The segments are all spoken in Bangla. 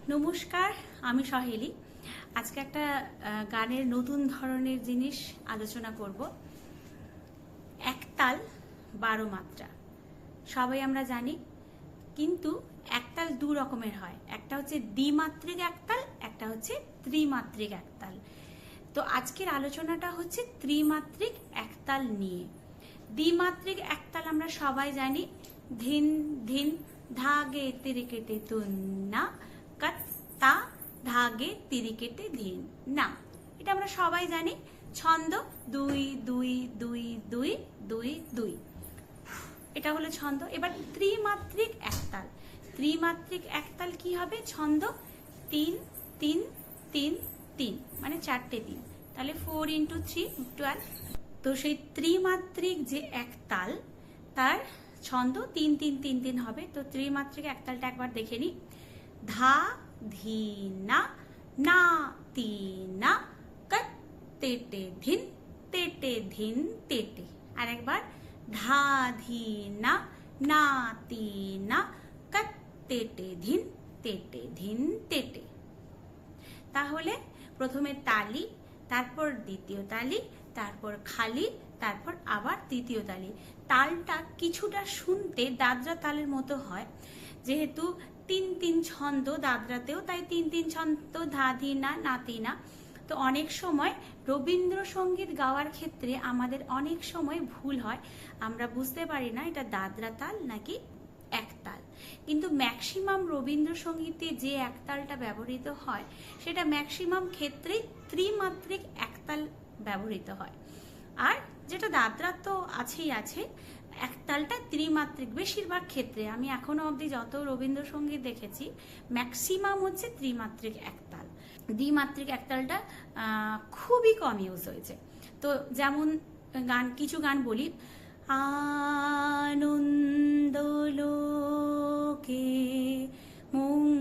নমস্কার, আমি সহেলি। আজকে একটা গানের নতুন ধরনের জিনিস আলোচনা করব। একতাল 12 মাত্রা সবাই আমরা জানি, কিন্তু একতাল দু রকমের হয়। একটা হচ্ছে দ্বিমাত্রিক একতাল, একটা হচ্ছে ত্রিমাত্রিক একতাল। তো আজকের আলোচনাটা হচ্ছে ত্রিমাত্রিক একতাল নিয়ে। দ্বিমাত্রিক একতাল আমরা সবাই জানি, ধিন ধিন ধাগে তিরিকেটে তুন্না কাত তা ধাগে তিরিকেটে ধিন না। এটা আমরা সবাই জানি। ছন্দ 2 2 2 2 2 2, এটা হলো ছন্দ। এবার ত্রিমাত্রিক একতাল। ত্রিমাত্রিক একতাল কি হবে? ছন্দ 3 3 3 3, মানে 4টে 3, তাহলে 4 × 3 12। তো সেই ত্রিমাত্রিক যে একতাল তার ছন্দ 3 3 3 3 হবে। তো ত্রিমাত্রিক একতালটা একবার দেখে নি। ধা ধি না না তি না কত তেটে ধিন তেটে ধিন তেটে। আর একবার ধা ধি না না তি না কত তেটে ধিন তেটে ধিন তেটে। তাহলে প্রথমে তালি, তারপর দ্বিতীয় তালি, তারপর খালি, তারপর আবার তৃতীয় তালি। তালটা কিছুটা শুনতে দাদরা তালের মতো হয়, যেহেতু 3 3 ছন্দ দাদরাতেও, তাই 3 3 ছন্দ ধা ধি না না তি না। তো অনেক সময় রবীন্দ্রসঙ্গীত গাওয়ার ক্ষেত্রে আমাদের অনেক সময় ভুল হয়, আমরা বুঝতে পারি না এটা দাদরা তাল নাকি একতাল। কিন্তু ম্যাক্সিমাম রবীন্দ্রসঙ্গীতে যে একতালটা ব্যবহৃত হয় সেটা ম্যাক্সিমাম ক্ষেত্রেই ত্রিমাত্রিক একতাল ব্যবহৃত হয়। আর যেটা দাদরা তো আছেই আছে, একতালটা ত্রিমাত্রিক বেশিরভাগ ক্ষেত্রে। আমি এখনো অবধি যত রবীন্দ্রসঙ্গীত দেখেছি ম্যাক্সিমাম হচ্ছে ত্রিমাত্রিক একতাল। দ্বিমাত্রিক একতালটা খুবই কম ইউজ হয়েছে। তো যেমন কিছু গান বলি, আনন্দলোকে মঙ্গলালোকে,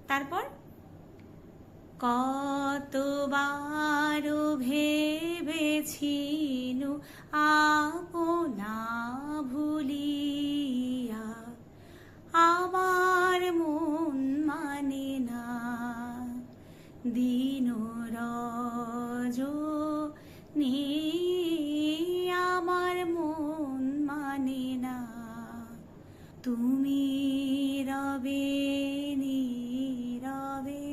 তারপর কতবার ভেবেছিনু আপনা ভুলিয়া আমার মন মানে না, দিন রজনী আমার মন মানে না, তুমি রবে নীরবে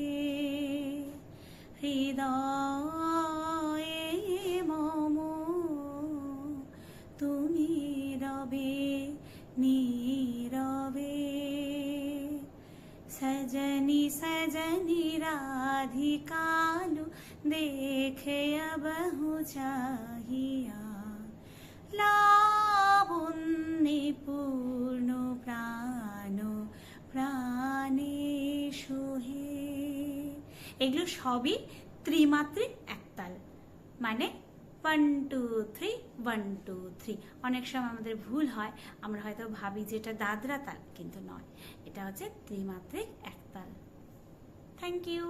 হৃদয়ে মম, তুমি রবে নীরবে। सजनी सजनी राधिकालु देखे बहु चाहिया, लावण्य पूर्ण প্রাণ প্রাণে সোহে। এগুলো সবই ত্রিমাত্রিক একতাল, মানে 1 2 3 1 2 3। অনেক সময় আমাদের ভুল হয়, আমরা হয়তো ভাবি যে এটা দাদরা তাল, কিন্তু নয়, এটা হচ্ছে ত্রিমাত্রিক একতাল। Thank you.